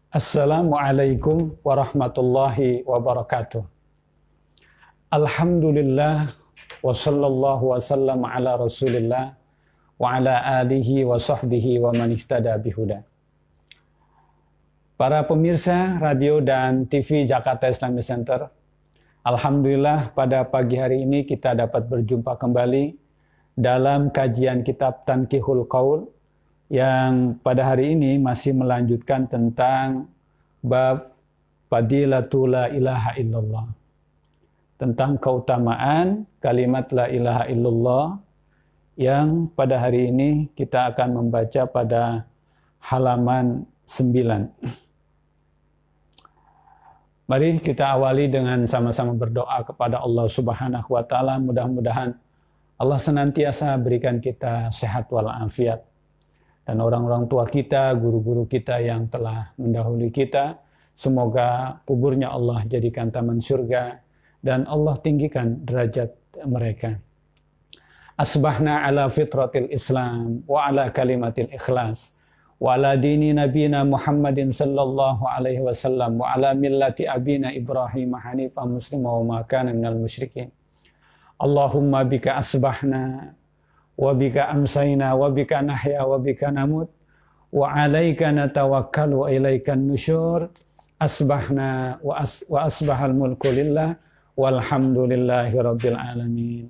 Assalamualaikum warahmatullahi wabarakatuh. Alhamdulillah wa sallallahu wa sallam ala rasulillah wa ala alihi wa sahbihi wa man ihtada bihuda. Para pemirsa radio dan TV Jakarta Islamic Center, alhamdulillah pada pagi hari ini kita dapat berjumpa kembali dalam kajian kitab Tanqihul Qaul yang pada hari ini masih melanjutkan tentang bab Fadilatul la ilaha illallah, tentang keutamaan kalimat la ilaha illallah, yang pada hari ini kita akan membaca pada halaman 9. Mari kita awali dengan sama-sama berdoa kepada Allah Subhanahu wa taala. Mudah-mudahan Allah senantiasa berikan kita sehat walafiat. Dan orang-orang tua kita, guru-guru kita yang telah mendahului kita, semoga kuburnya Allah jadikan taman surga dan Allah tinggikan derajat mereka. Asbahna ala fitratil Islam wa ala kalimatil ikhlas wa ala dini nabina Muhammadin sallallahu alaihi wasallam wa ala millati abina Ibrahim hanifan muslima wa ma kana minal musyrikin. Allahumma bika asbahna wa bika amsayna wa bika nahya wa bika namut wa alaika natawakkalu wa ilaikan nusyur. Asbahna wa asbahal mulku lillah walhamdulillahi rabbil alamin.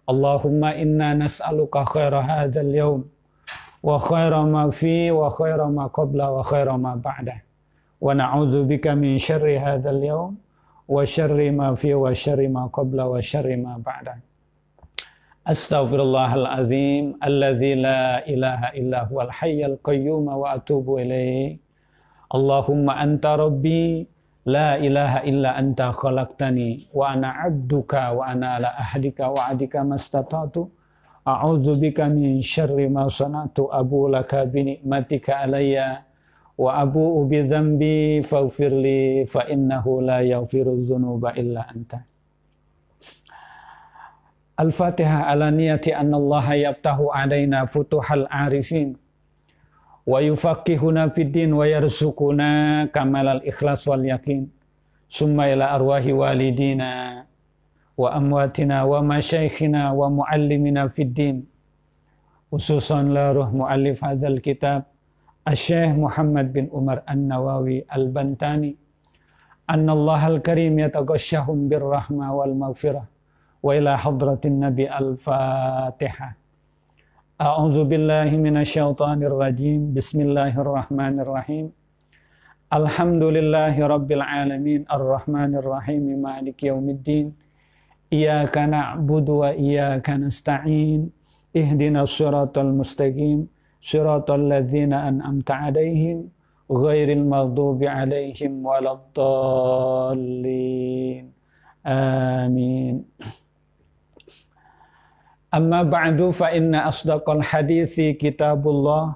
Allahumma inna nas'aluka khaira hadzal yawm wa khaira ma fi wa khaira ma qabla wa khaira ma ba'da wa na'udzu bika min syarri hadzal yawm wa syarri ma fi wa syarri ma qabla wa syarri ma ba'da. Astaghfirullahalazim alladzi la ilaha illa huwal hayyul qayyum wa atubu ilaih. Allahumma anta rabbi la ilaha illa anta khalaqtani wa ana 'abduka wa ana ala ahdika wa 'adika mastata'tu. A'udzu bika min syarri ma sana'tu abu laka bi ni'matika alayya wa abu'u bi dzambi faghfirli fa innahu la yaghfiru dzunuba illa anta. Al-Fatihah ala niyati anna Allah yaftahu alaina futuhal arifin wa yufaqihuna fid din wa yarzuquna kamalal ikhlas wal yakin. Summa ila arwahi walidina wa amwatina wa masyaikhina wa muallimina fid din, khususan la ruh muallif hadzal kitab Asy-Syaikh Muhammad bin Umar An-Nawawi Al-Bantani, anna Allahal Karim yataghashshahum birrahma wal maghfirah. Wa ila hadratin Nabi al-Fatihah. A'udzu billahi minasyaitonir rajim. Bismillahirrahmanirrahim. Alhamdulillahi rabbil alamin arrahmanir rahim maliki yaumiddin. Iyyaka na'budu wa iyyaka nasta'in. Ihdinas siratal mustaqim. Siratal ladzina an'amta 'alaihim ghairil maghdubi 'alaihim waladdallin. Amin. Amma ba'du fa inna asdaqal hadithi kitabullah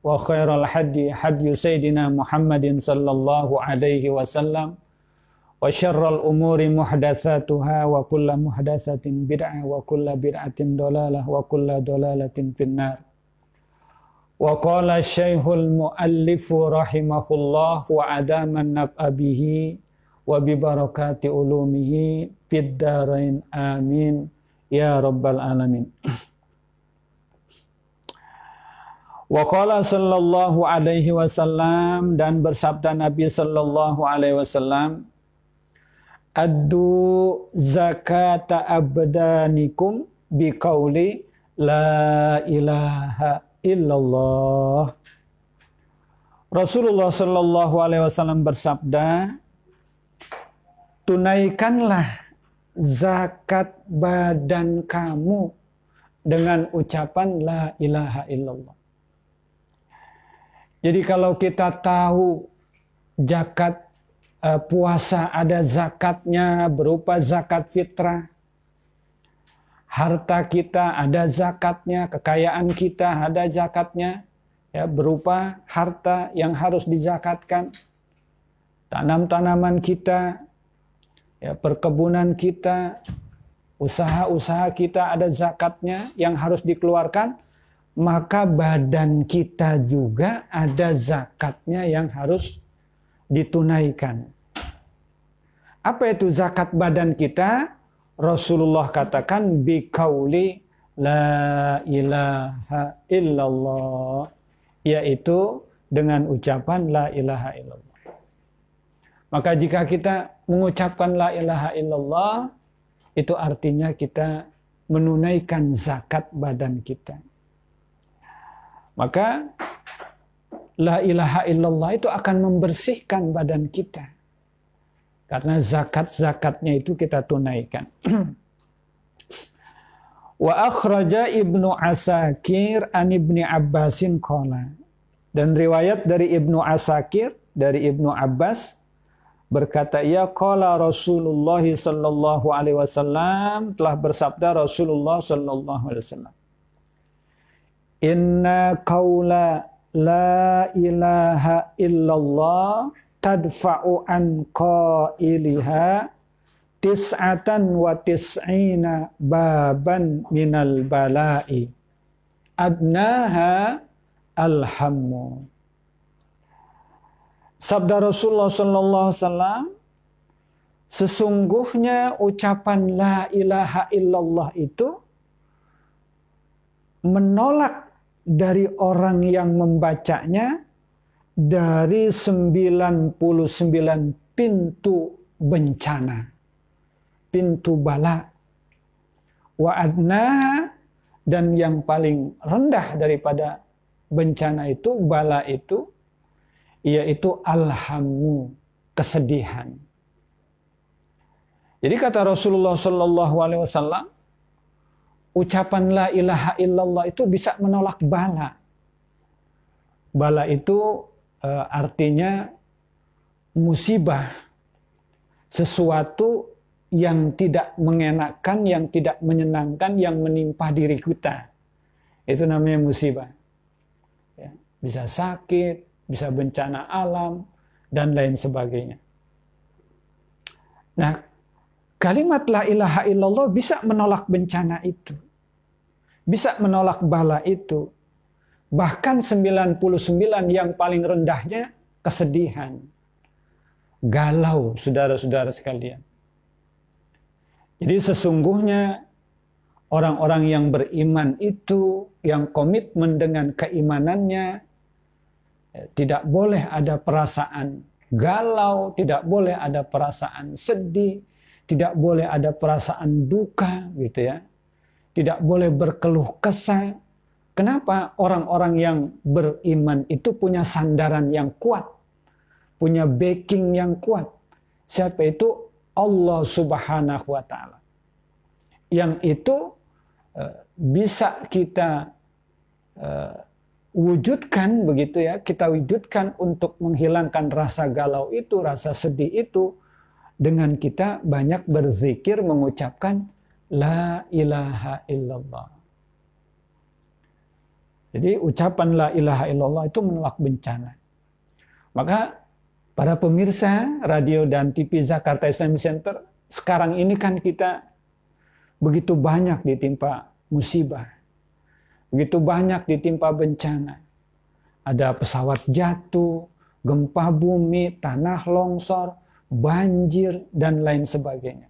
wa khairal hadi hadyu sayyidina Muhammadin sallallahu alaihi wasallam wa syarral umuri muhdatsatuha wa kullu muhdatsatin bid'ah wa kullu bid'atin dalalah wa kullu dalalatin finnar. Wa qala syekhul muallif rahimahullah wa adaman naf'a bihi wa bi barakati ulumihi fid darain amin ya rabbal alamin. Wa qala sallallahu alaihi wasallam, dan bersabda Nabi sallallahu alaihi wasallam, addu zakata abdanikum biqauli la ilaha illallah. Rasulullah sallallahu alaihi wasallam bersabda, tunaikanlah zakat badan kamu dengan ucapan la ilaha illallah. Jadi kalau kita tahu zakat puasa ada zakatnya berupa zakat fitrah, harta kita ada zakatnya, kekayaan kita ada zakatnya, ya, berupa harta yang harus dizakatkan, tanam-tanaman kita, ya, perkebunan kita, usaha-usaha kita ada zakatnya yang harus dikeluarkan, maka badan kita juga ada zakatnya yang harus ditunaikan. Apa itu zakat badan kita? Rasulullah katakan biqauli la ilaha illallah, yaitu dengan ucapan la ilaha illallah. Maka jika kita mengucapkan la ilaha illallah, itu artinya kita menunaikan zakat badan kita. Maka la ilaha illallah itu akan membersihkan badan kita. Karena zakat-zakatnya itu kita tunaikan. Wa akhraja Ibnu Asakir an Ibni Abbasin qala. Dan riwayat dari Ibnu Asakir, dari Ibnu Abbas, berkata, ya qala Rasulullah sallallahu alaihi wasallam, telah bersabda Rasulullah sallallahu alaihi wasallam, inna qaula la ilaha illallah tadfa'u an qailiha tis'atan wa tis'ina baban minal bala'i adnaha alhammu. Sabda Rasulullah sallallahu alaihi wasallam, sesungguhnya ucapan la ilaha illallah itu menolak dari orang yang membacanya dari 99 pintu bencana, pintu bala. Wa adnaha, dan yang paling rendah daripada bencana itu, bala itu, yaitu alhammu, kesedihan. Jadi kata Rasulullah sallallahu alaihi wasallam, ucapan la ilaha illallah itu bisa menolak bala. Bala itu artinya musibah, sesuatu yang tidak mengenakan, yang tidak menyenangkan, yang menimpa diri kita. Itu namanya musibah. Ya, bisa sakit, bisa bencana alam, dan lain sebagainya. Nah, kalimat la ilaha illallah bisa menolak bencana itu. Bisa menolak bala itu. Bahkan 99 yang paling rendahnya kesedihan. Galau, saudara-saudara sekalian. Jadi sesungguhnya orang-orang yang beriman itu, yang komitmen dengan keimanannya, tidak boleh ada perasaan galau, tidak boleh ada perasaan sedih, tidak boleh ada perasaan duka, gitu ya. Tidak boleh berkeluh kesah. Kenapa? Orang-orang yang beriman itu punya sandaran yang kuat, punya backing yang kuat. Siapa itu? Allah Subhanahu wa Ta'ala. Yang itu bisa kita wujudkan, begitu ya, kita wujudkan untuk menghilangkan rasa galau itu, rasa sedih itu, dengan kita banyak berzikir, mengucapkan la ilaha illallah. Jadi ucapan la ilaha illallah itu menolak bencana. Maka para pemirsa radio dan TV Jakarta Islamic Center, sekarang ini kan kita begitu banyak ditimpa musibah. Begitu banyak ditimpa bencana. Ada pesawat jatuh, gempa bumi, tanah longsor, banjir, dan lain sebagainya.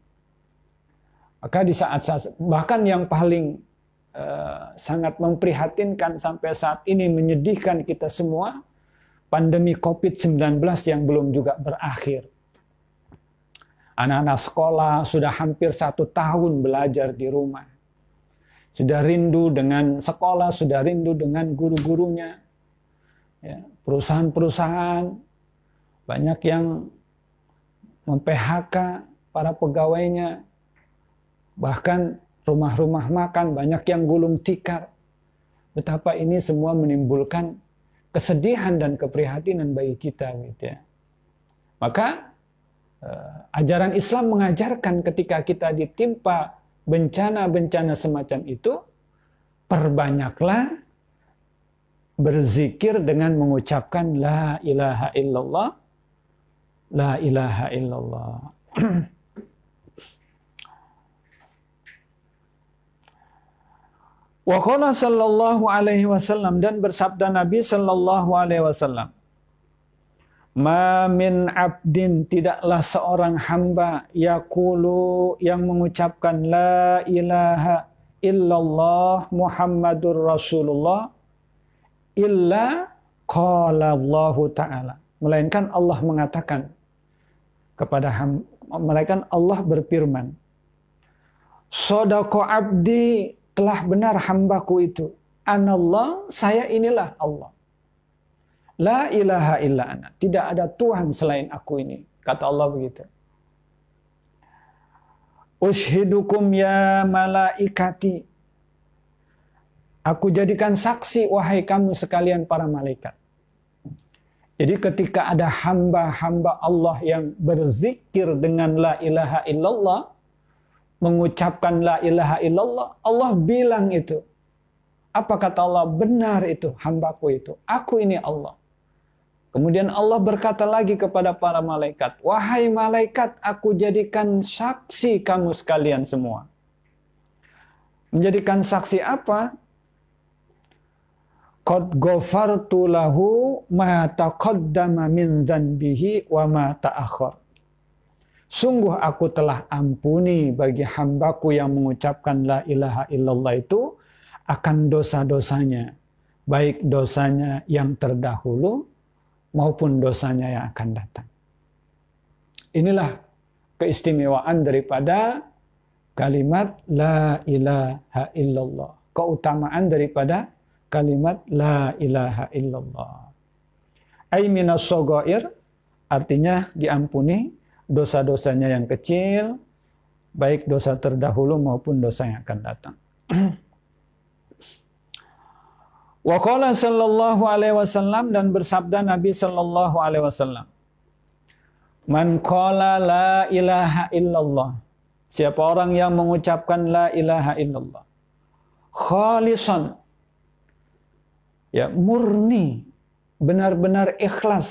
Maka di saat-saat, bahkan yang paling sangat memprihatinkan sampai saat ini, menyedihkan kita semua, pandemi COVID-19 yang belum juga berakhir. Anak-anak sekolah sudah hampir 1 tahun belajar di rumah. Sudah rindu dengan sekolah, sudah rindu dengan guru-gurunya. Ya, perusahaan-perusahaan banyak yang mem-PHK para pegawainya. Bahkan rumah-rumah makan banyak yang gulung tikar. Betapa ini semua menimbulkan kesedihan dan keprihatinan bagi kita, gitu ya. Maka ajaran Islam mengajarkan ketika kita ditimpa bencana-bencana semacam itu, perbanyaklah berzikir dengan mengucapkan la ilaha illallah, la ilaha illallah. Wa qala sallallahu alaihi wasallam, dan bersabda Nabi sallallahu alaihi wasallam, Ma min abdin, tidaklah seorang hamba yaqulu, yang mengucapkan la ilaha illallah Muhammadur Rasulullah, illa qala Allah Ta'ala, melainkan Allah mengatakan kepada melainkan Allah berfirman, Sodako abdi, telah benar hambaku itu, anallah, saya inilah Allah. La ilaha illa ana, tidak ada Tuhan selain aku ini. Kata Allah begitu. Ushidukum ya malaikati, aku jadikan saksi wahai kamu sekalian para malaikat. Jadi ketika ada hamba-hamba Allah yang berzikir dengan la ilaha illallah, mengucapkan la ilaha illallah, Allah bilang itu. Apa kata Allah? Benar itu hambaku itu. Aku ini Allah. Kemudian Allah berkata lagi kepada para malaikat, wahai malaikat, aku jadikan saksi kamu sekalian semua. Menjadikan saksi apa? Qad ghafartu lahu ma taqaddama min dzanbihi wa ma ta'akhkhar. Sungguh aku telah ampuni bagi hambaku yang mengucapkan la ilaha illallah itu akan dosa-dosanya, baik dosanya yang terdahulu maupun dosanya yang akan datang. Inilah keistimewaan daripada kalimat la ilaha illallah. Keutamaan daripada kalimat la ilaha illallah. Ai minas shaghair, artinya diampuni dosa-dosanya yang kecil, baik dosa terdahulu maupun dosa yang akan datang. Wa qala sallallahu alaihi wasallam, dan bersabda Nabi sallallahu alaihi wasallam, man qala la ilaha illallah, siapa orang yang mengucapkan la ilaha illallah khalisan, ya murni, benar-benar ikhlas,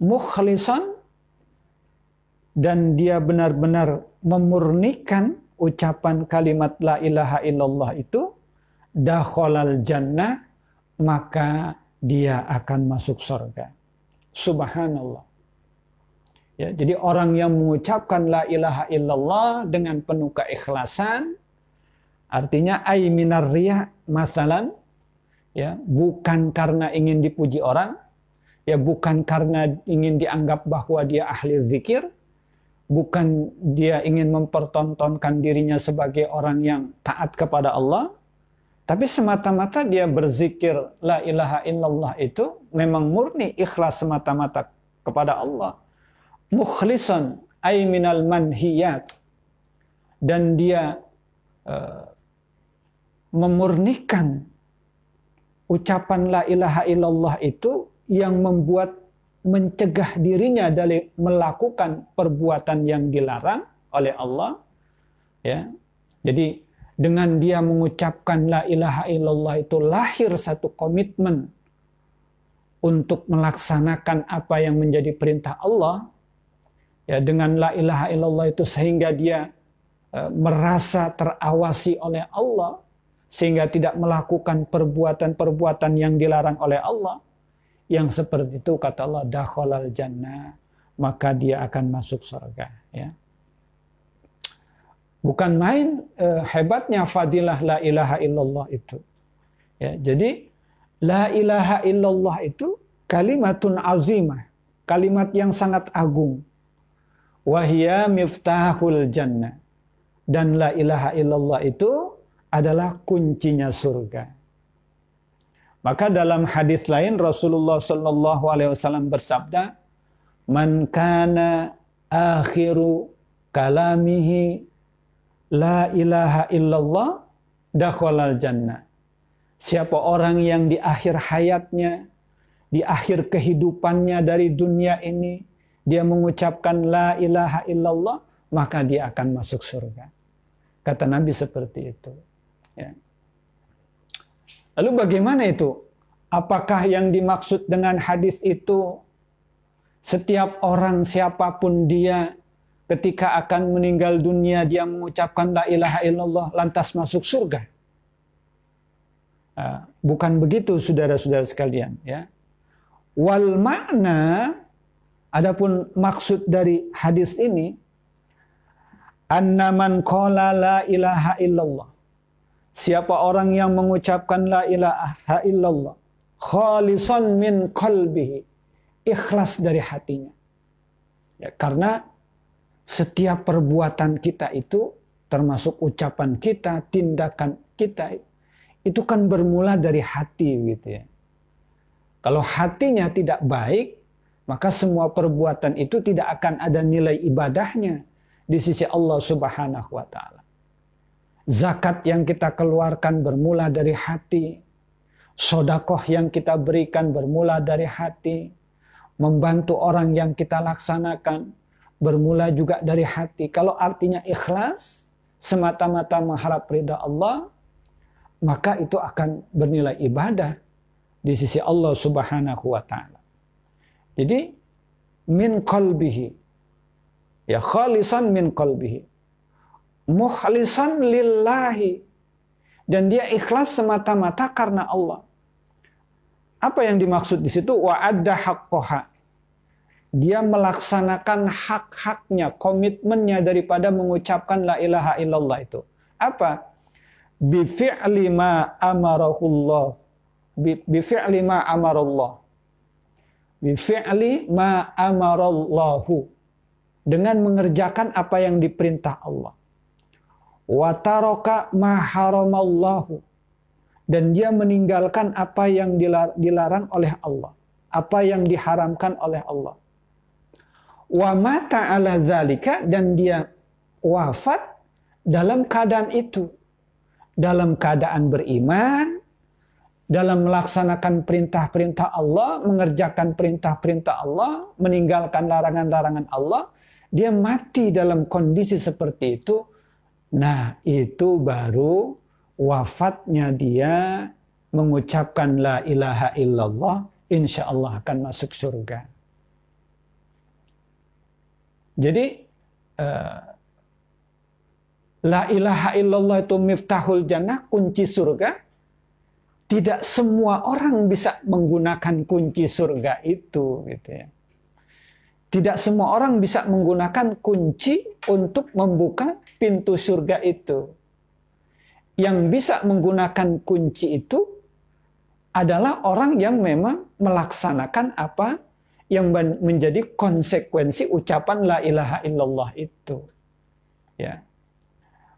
mukhlisan, dan dia benar-benar memurnikan ucapan kalimat la ilaha illallah itu, dakhalal jannah, maka dia akan masuk surga. Subhanallah. Ya, jadi orang yang mengucapkan la ilaha illallah dengan penuh keikhlasan, artinya ay minar riya masalan, ya, bukan karena ingin dipuji orang, ya bukan karena ingin dianggap bahwa dia ahli zikir, bukan dia ingin mempertontonkan dirinya sebagai orang yang taat kepada Allah, tapi semata-mata dia berzikir la ilaha illallah itu memang murni ikhlas semata-mata kepada Allah. Mukhlisan ay minal manhiyat, dan dia memurnikan ucapan la ilaha illallah itu yang membuat mencegah dirinya dari melakukan perbuatan yang dilarang oleh Allah, ya. Jadi dengan dia mengucapkan la ilaha illallah itu lahir satu komitmen untuk melaksanakan apa yang menjadi perintah Allah, ya. Dengan la ilaha illallah itu sehingga dia merasa terawasi oleh Allah, sehingga tidak melakukan perbuatan-perbuatan yang dilarang oleh Allah. Yang seperti itu kata Allah, dakhalal jannah, maka dia akan masuk surga, ya. Bukan main hebatnya fadilah la ilaha illallah itu. Ya, jadi la ilaha illallah itu kalimatun azimah, kalimat yang sangat agung. Wahia miftahul jannah, dan la ilaha illallah itu adalah kuncinya surga. Maka dalam hadis lain Rasulullah Shallallahu Alaihi Wasallam bersabda, "Man kana akhiru kalamihi la ilaha illallah, dakhalal jannah." Siapa orang yang di akhir hayatnya, di akhir kehidupannya dari dunia ini, dia mengucapkan la ilaha illallah, maka dia akan masuk surga. Kata Nabi seperti itu. Ya. Lalu bagaimana itu? Apakah yang dimaksud dengan hadis itu setiap orang siapapun dia ketika akan meninggal dunia dia mengucapkan la ilaha illallah lantas masuk surga? Bukan begitu saudara-saudara sekalian, ya. Wal makna, adapun maksud dari hadis ini, anna man qala la ilaha illallah. Siapa orang yang mengucapkan la ilaha illallah khalisan min qalbihi, ikhlas dari hatinya. Ya, karena setiap perbuatan kita itu, termasuk ucapan kita, tindakan kita, itu kan bermula dari hati gitu ya. Kalau hatinya tidak baik, maka semua perbuatan itu tidak akan ada nilai ibadahnya di sisi Allah Subhanahu wa Ta'ala. Zakat yang kita keluarkan bermula dari hati. Sodakoh yang kita berikan bermula dari hati. Membantu orang yang kita laksanakan bermula juga dari hati. Kalau artinya ikhlas, semata-mata mengharap ridha Allah, maka itu akan bernilai ibadah di sisi Allah Subhanahu wa Ta'ala. Jadi min qalbihi, ya, khalisan min qalbihi, mukhlisan lillahi, dan dia ikhlas semata-mata karena Allah. Apa yang dimaksud di situ? Wa adda haqqaha, dia melaksanakan hak-haknya, komitmennya daripada mengucapkan la ilaha illallah itu. Apa? Bi fi'li ma amarahullah, bi fi'li ma amarallah, bi fi'li ma amarallahu, dengan mengerjakan apa yang diperintah Allah. Wa taraka ma haramallahu, dan dia meninggalkan apa yang dilarang oleh Allah, apa yang diharamkan oleh Allah. Wa mata ala dzalika, dan dia wafat dalam keadaan itu, dalam keadaan beriman, dalam melaksanakan perintah-perintah Allah, mengerjakan perintah-perintah Allah, meninggalkan larangan-larangan Allah. Dia mati dalam kondisi seperti itu. Nah, itu baru wafatnya dia mengucapkan la ilaha illallah, insya Allah akan masuk surga. Jadi la ilaha illallah itu miftahul jannah, kunci surga. Tidak semua orang bisa menggunakan kunci surga itu, gitu ya. Tidak semua orang bisa menggunakan kunci untuk membuka pintu surga itu. Yang bisa menggunakan kunci itu adalah orang yang memang melaksanakan apa yang menjadi konsekuensi ucapan la ilaha illallah itu. Ya.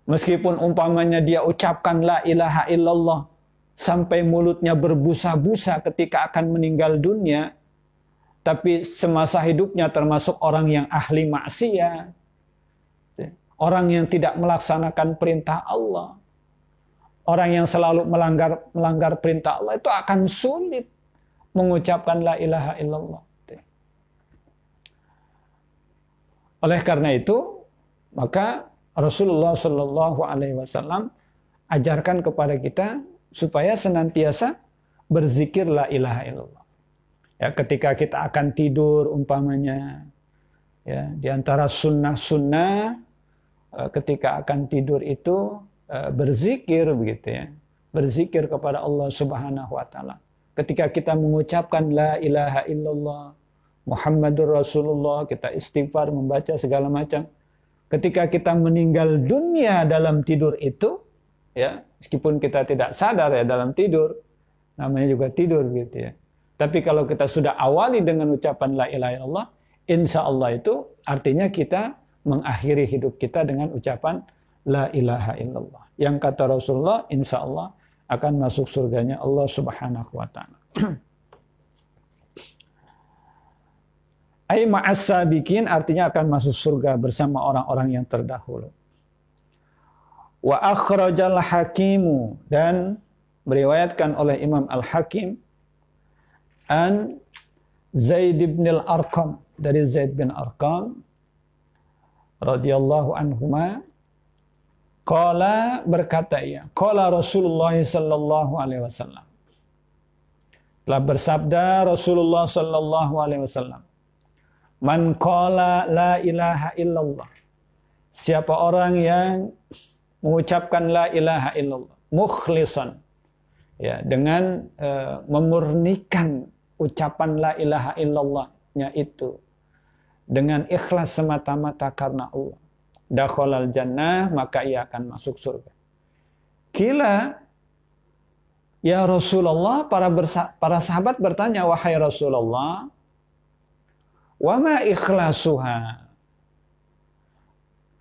Meskipun umpamanya dia ucapkan la ilaha illallah sampai mulutnya berbusa-busa ketika akan meninggal dunia, tapi semasa hidupnya termasuk orang yang ahli maksiat, orang yang tidak melaksanakan perintah Allah, orang yang selalu melanggar perintah Allah, itu akan sulit mengucapkan la ilaha illallah. Oleh karena itu, maka Rasulullah Shallallahu Alaihi Wasallam ajarkan kepada kita supaya senantiasa berzikir la ilaha illallah. Ya, ketika kita akan tidur umpamanya, ya, di antara sunnah-sunnah ketika akan tidur itu berzikir, begitu ya, berzikir kepada Allah Subhanahu Wa Taala. Ketika kita mengucapkan la ilaha illallah Muhammadur Rasulullah, kita istighfar, membaca segala macam. Ketika kita meninggal dunia dalam tidur itu, ya, meskipun kita tidak sadar ya dalam tidur, namanya juga tidur gitu ya. Tapi kalau kita sudah awali dengan ucapan la ilaha illallah, insya Allah itu artinya kita mengakhiri hidup kita dengan ucapan la ilaha illallah. Yang kata Rasulullah, insya Allah akan masuk surganya Allah Subhanahu Wa Taala. Ai ma'as-sabiqin, artinya akan masuk surga bersama orang-orang yang terdahulu. Wa akhrajal hakimu, dan meriwayatkan oleh Imam Al-Hakim an Zaid bin Al-Arqam, dari Zaid bin Arqam radhiyallahu anhuma, qala, berkata ia, qala Rasulullah sallallahu alaihi wasallam, telah bersabda Rasulullah sallallahu alaihi wasallam, man qala la ilaha illallah, siapa orang yang mengucapkan la ilaha illallah mukhlisan, ya, dengan memurnikan ucapan la ilaha illallahnya itu dengan ikhlas semata-mata karena Allah, dakhalal jannah, maka ia akan masuk surga. Kila, ya Rasulullah, para sahabat bertanya, wahai Rasulullah, wa ma ikhlasuha?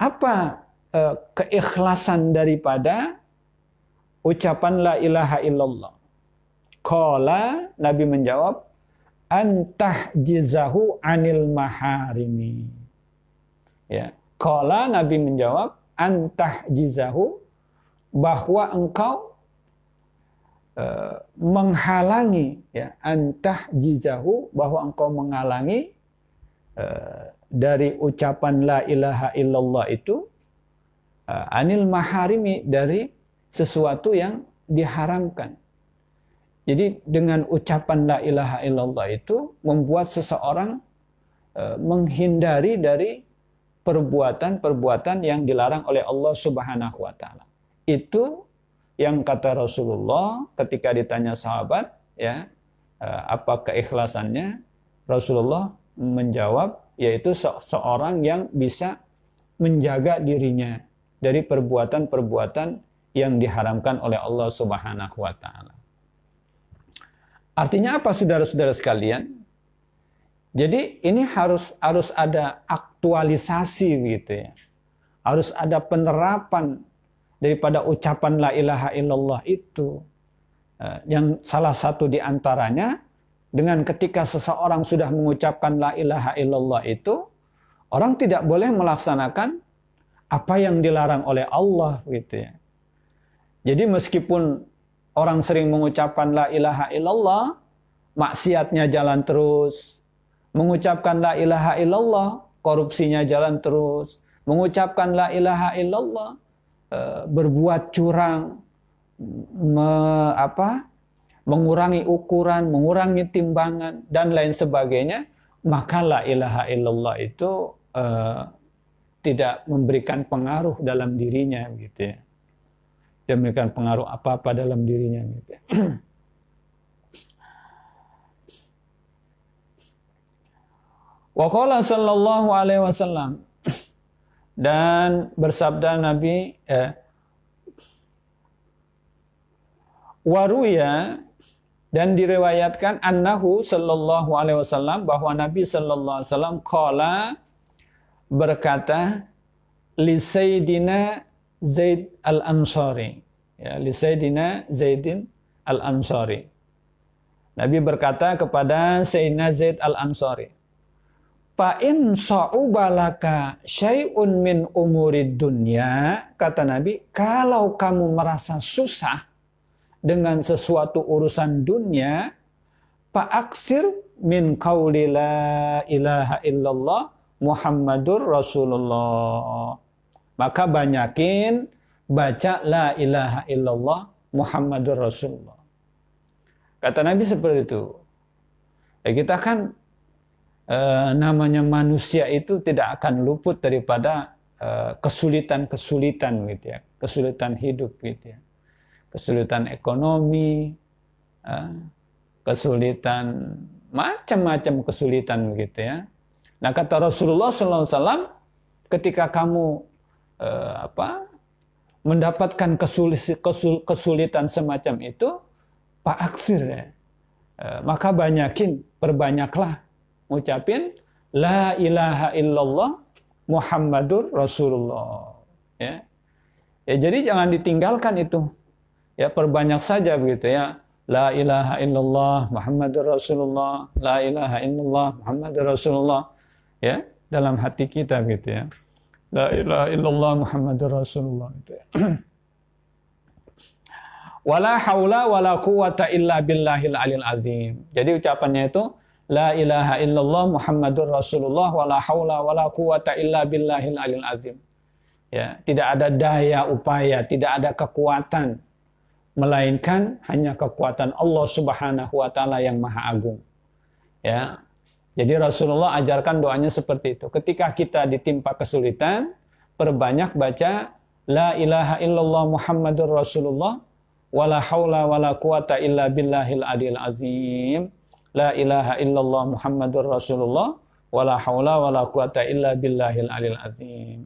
Apa keikhlasan daripada ucapan la ilaha illallah? Qala, Nabi menjawab, antahjizahu anil maharimi. Ya, qala, Nabi menjawab, antahjizahu, bahwa engkau menghalangi, ya, antahjizahu, bahwa engkau menghalangi dari ucapan la ilaha illallah itu anil maharimi, dari sesuatu yang diharamkan. Jadi dengan ucapan la ilaha illallah itu membuat seseorang menghindari dari perbuatan-perbuatan yang dilarang oleh Allah Subhanahu wa taala. Itu yang kata Rasulullah ketika ditanya sahabat, ya, apa keikhlasannya? Rasulullah menjawab, yaitu seorang yang bisa menjaga dirinya dari perbuatan-perbuatan yang diharamkan oleh Allah Subhanahu wa taala. Artinya apa, saudara-saudara sekalian? Jadi ini harus ada aktualisasi gitu ya. Harus ada penerapan daripada ucapan la ilaha illallah itu. Yang salah satu di antaranya, dengan ketika seseorang sudah mengucapkan la ilaha illallah itu, orang tidak boleh melaksanakan apa yang dilarang oleh Allah gitu ya. Jadi meskipun orang sering mengucapkan la ilaha illallah, maksiatnya jalan terus. Mengucapkan la ilaha illallah, korupsinya jalan terus. Mengucapkan la ilaha illallah, berbuat curang, mengurangi ukuran, mengurangi timbangan, dan lain sebagainya, maka la ilaha illallah itu tidak memberikan pengaruh dalam dirinya gitu ya. Tidak memberikan pengaruh apa-apa dalam dirinya gitu ya. Wa qala sallallahu alaihi wasallam, dan bersabda Nabi, waruya, dan diriwayatkan, annahu sallallahu alaihi wasallam, bahwa Nabi sallallahu alaihi wasallam qala, berkata, li sayyidina Zaid al-Ansari, ya, li sayyidina Zaidin al-Ansari. Nabi berkata kepada Sayyidina Zaid al-Ansari, fa in sa'ubalaka syai'un min umurid dunya, kata Nabi, kalau kamu merasa susah dengan sesuatu urusan dunia, fa'aksir min qauli la ilaha illallah Muhammadur Rasulullah. Maka banyakin baca la ilaha illallah Muhammadur Rasulullah. Kata Nabi seperti itu. Ya, kita kan namanya manusia itu tidak akan luput daripada kesulitan-kesulitan gitu ya, kesulitan hidup gitu ya. Kesulitan ekonomi, kesulitan, macam-macam kesulitan begitu ya. Nah, kata Rasulullah SAW, ketika kamu mendapatkan kesulitan semacam itu, pak aksir ya, maka perbanyaklah ngucapin la ilaha illallah Muhammadur Rasulullah. Ya, jadi jangan ditinggalkan itu. Ya, perbanyak saja begitu ya. La ilaha illallah Muhammadur Rasulullah, la ilaha illallah Muhammadur Rasulullah. Ya, dalam hati kita gitu ya. La ilaha illallah Muhammadur Rasulullah gitu ya. Wala haula wala quwata illa billahil alil azim. Jadi ucapannya itu la ilaha illallah Muhammadur Rasulullah wala haula wala quwata illa billahil alil azim. Ya, tidak ada daya upaya, tidak ada kekuatan, melainkan hanya kekuatan Allah Subhanahu wa taala yang Maha Agung. Ya. Jadi Rasulullah ajarkan doanya seperti itu. Ketika kita ditimpa kesulitan, perbanyak baca la ilaha illallah Muhammadur Rasulullah wala haula wala quwata illa billahil aliyil azim. la ilaha illallah Muhammadur Rasulullah wala haula wala quwata illa billahil alil azim.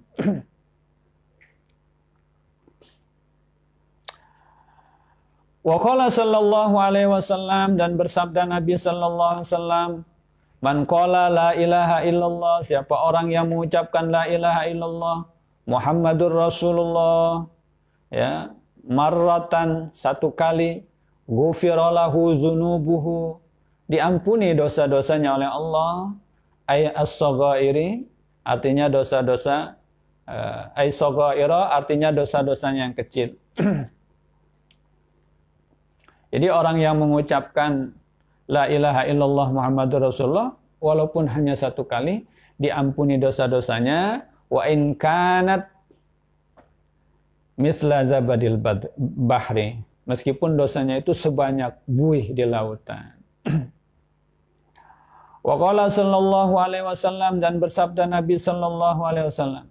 Wa qala sallallahu alaihi wasallam, dan bersabda Nabi sallallahu alaihi wasallam, man qala la ilaha illallah, siapa orang yang mengucapkan la ilaha illallah Muhammadur Rasulullah, ya, marratan, satu kali, ghufira lahu dzunubuhu, diampuni dosa-dosanya oleh Allah, ay as-saghairi, artinya dosa-dosa, ay saghaira, artinya dosa-dosanya yang kecil. Jadi orang yang mengucapkan la ilaha illallah Muhammadur Rasulullah walaupun hanya satu kali, diampuni dosa-dosanya, wa in kanat mithla zabadil bahri, meskipun dosanya itu sebanyak buih di lautan. Wa qala sallallahu alaihi wasallam, dan bersabda Nabi sallallahu alaihi wasallam,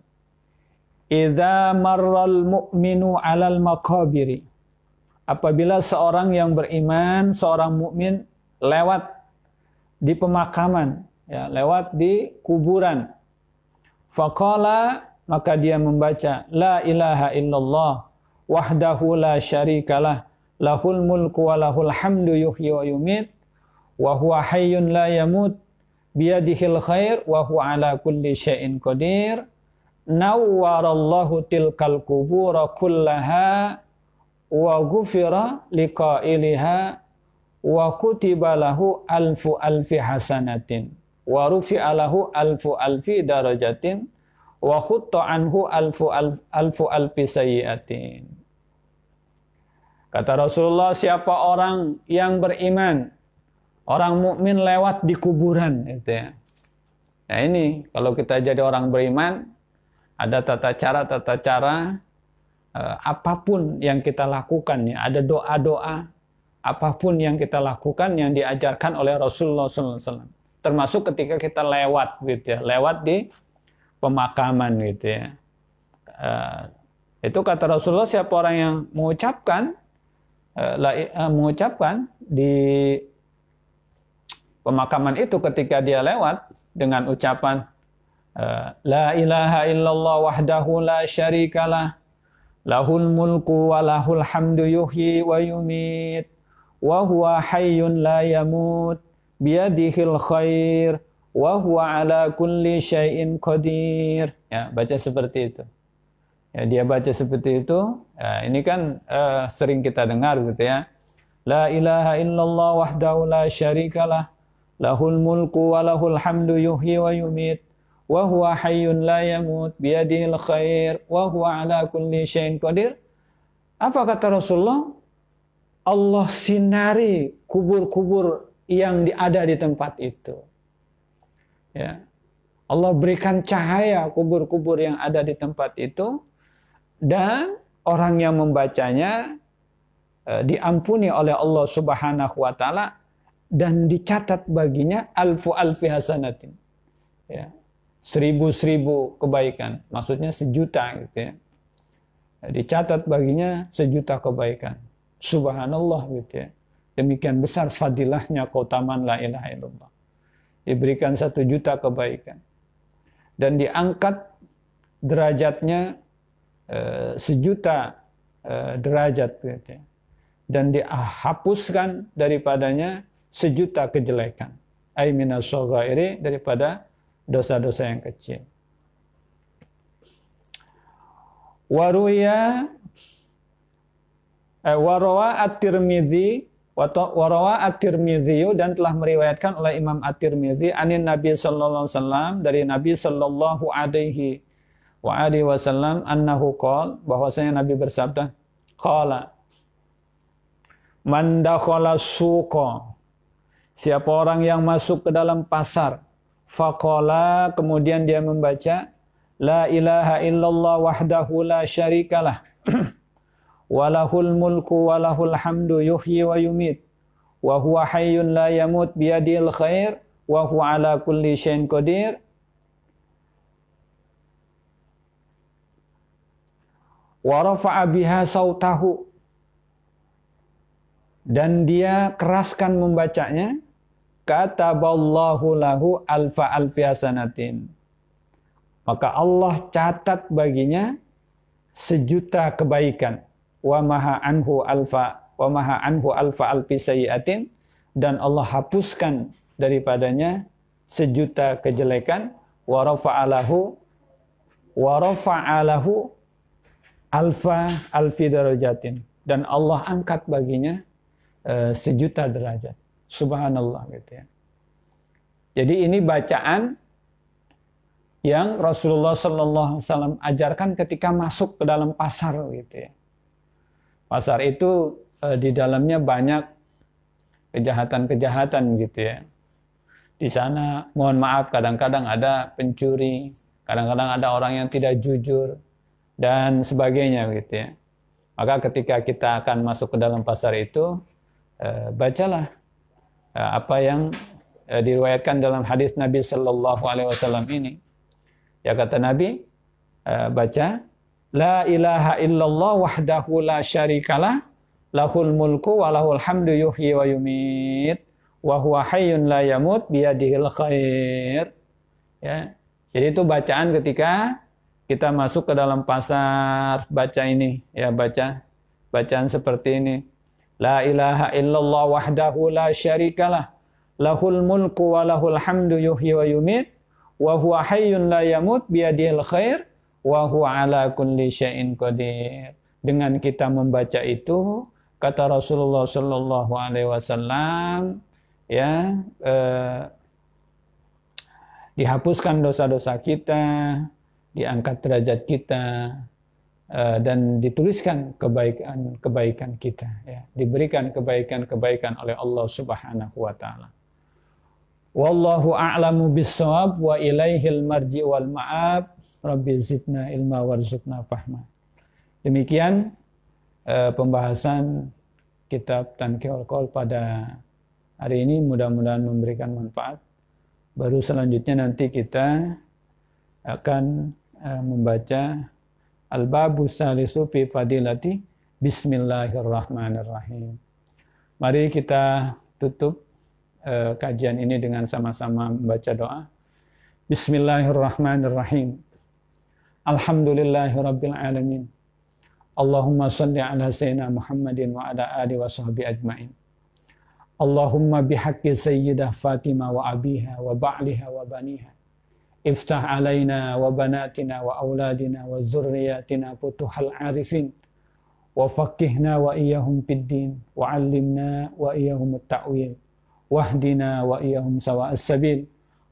idza marral mu'minu 'alal maqabiri, apabila seorang yang beriman, seorang mukmin lewat di pemakaman, ya, lewat di kuburan, faqala, maka dia membaca la ilaha illallah wahdahu la syarikalah lahul mulku wa lahul hamdu yuhyi wa yumit wa huwa hayyun la yamut biyadihil khair wa huwa ala kulli syai'in qadir, nawwarallahu tilkal qubura kullaha wa ghufira liqailiha wa kutiba lahu alfu alfi hasanatin wa rufi'a lahu alfu alfi darajatin wa khutta anhu alfu alfi sayyiatin. Kata Rasulullah, siapa orang yang beriman, orang mukmin lewat di kuburan, gitu ya. Nah ini, kalau kita jadi orang beriman, ada tata cara apapun yang kita lakukan, ya, ada doa-doa, apapun yang kita lakukan yang diajarkan oleh Rasulullah SAW. Termasuk ketika kita lewat, gitu ya, lewat di pemakaman, gitu ya. Itu kata Rasulullah, siapa orang yang mengucapkan di pemakaman itu ketika dia lewat dengan ucapan la ilaha illallah wahdahu la syarikalah lahul mulku wa lahul hamdu yuhyi wa yumit wa huwa hayyun la yamut biyadihil khair wa huwa ala kulli syai'in qadir. Ya, baca seperti itu. Ya, dia baca seperti itu. Ya, ini kan sering kita dengar, gitu ya. La ilaha illallah wahdahu la syarikalah lahul mulku wa lahul hamdu yuhyi wa yumit wa huwa hayyun la yamut biyadihil khair wa huwa ala kulli syai'in qadir. Apa kata Rasulullah? Allah sinari kubur-kubur yang ada di tempat itu. Ya. Allah berikan cahaya kubur-kubur yang ada di tempat itu, dan orang yang membacanya diampuni oleh Allah Subhanahu wa taala dan dicatat baginya alfu alfi hasanatin. Ya. 1000 kebaikan, maksudnya 1.000.000, gitu ya. Dicatat baginya 1.000.000 kebaikan. Subhanallah, gitu ya. Demikian besar fadilahnya keutamaan la ilaha illallah. Diberikan 1.000.000 kebaikan. Dan diangkat derajatnya 1.000.000 derajat, gitu ya. Dan dihapuskan daripadanya 1.000.000 kejelekan. Ay minas shaghairi, daripada dosa-dosa yang kecil. Waruya warawa at-Tirmidzi warawa at-Tirmidzi, dan telah meriwayatkan oleh Imam at-Tirmidzi anin Nabi sallallahu alaihi wasallam, dari Nabi sallallahu alaihi wasallam, annahu qala, bahwasanya Nabi bersabda, qala man dakhala suqa, siapa orang yang masuk ke dalam pasar, faqala, kemudian dia membaca la ilaha illallah wahdahu la syarikalah walahul mulku walahul hamdu yuhyi wa yumit wa huwa hayyun la yamut biyadil khair wa huwa ala kulli syai'in qadir, wa rafa'a biha sautahu, dan dia keraskan membacanya, kataballahu lahu alfa alfi hasanatin. Maka Allah catat baginya 1.000.000 kebaikan. Wa maha anhu alfa alfi sayyi'atin, dan Allah hapuskan daripadanya 1.000.000 kejelekan. Wa rafa'alahu alfa alfi darajatin, dan Allah angkat baginya 1.000.000 derajat. Subhanallah gitu ya. Jadi ini bacaan yang Rasulullah Sallallahu Alaihi Wasallam ajarkan ketika masuk ke dalam pasar gitu ya. Pasar itu di dalamnya banyak kejahatan-kejahatan gitu ya. Di sana mohon maaf kadang-kadang ada pencuri, kadang-kadang ada orang yang tidak jujur dan sebagainya gitu ya. Maka ketika kita akan masuk ke dalam pasar itu, bacalah apa yang diriwayatkan dalam hadis Nabi Sallallahu Alaihi Wasallam ini. Ya kata Nabi, baca la ilaha illallah wahdahu la syarikalah lahul mulku wa lahul hamdu yuhyi wa yumit wa huwa hayyun la yamut biyadihil khair. Ya. Jadi itu bacaan ketika kita masuk ke dalam pasar, baca ini ya, bacaan seperti ini. La ilaha illallah wahdahu la syarikalah lahul mulku wa lahul hamdu yuhyi wa yumit wa huwa hayyun la yamut biyadihil khair wa huwa ala kulli syai'in qadir. Dengan kita membaca itu, kata Rasulullah sallallahu alaihi wasallam, ya, dihapuskan dosa-dosa kita, diangkat derajat kita, dan dituliskan kebaikan kita, ya, diberikan kebaikan oleh Allah Subhanahu wa taala. Wallahu a'lamu bis-shawab wa ilaihil marji wal ma'ab. Rabbi zidna ilma warzuqna fahma. Demikian pembahasan kitab Tanqihul Qaul pada hari ini, mudah-mudahan memberikan manfaat. Baru selanjutnya nanti kita akan membaca Al-Babu Salisu fi Fadilati Bismillahirrahmanirrahim. Mari kita tutup kajian ini dengan sama-sama membaca doa. Bismillahirrahmanirrahim. Alhamdulillahirabbil alamin. Allahumma shalli ala sayyidina Muhammadin wa ala alihi wa sahbihi ajmain. Allahumma bihaqqi sayyidah Fatimah wa abiha wa ba'liha wa baniha. Iftah alaina wa banatina wa auladina wa dzurriyyatina futuhal arifin. Wa faqihna wa iyyahum fid din wa 'allimna wa iyyahum at-ta'wil. Wahdina wa iyahum sawa'as sabil.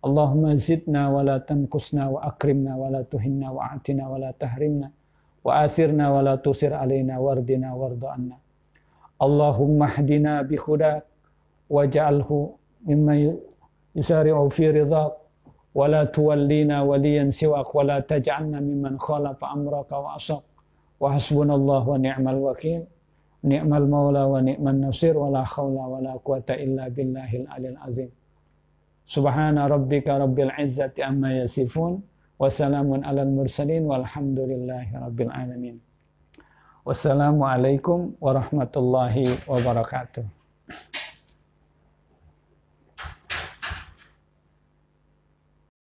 Allahumma zidna wa la tanqusna wa akrimna wa la tuhinna wa atina wa la tahrimna wa athirna wa la tusir alaina wardina warda anna. Allahumma hdina bi khudak waj'alhu mimma yusari'u fi ridhak wa la tuwallina waliyan siwak wa la taj'alna mimman khalafa amraka wa asak. Wa hasbunallahu wa ni'mal wakil. Ni'mal maula wa ni'man nasir wa la khawla wa la quwata illa billahil alil azim. Subhana rabbika rabbil izzati amma yasifun wa salamun alal mursalin walhamdulillahi rabbil alamin. Wassalamualaikum warahmatullahi wabarakatuh.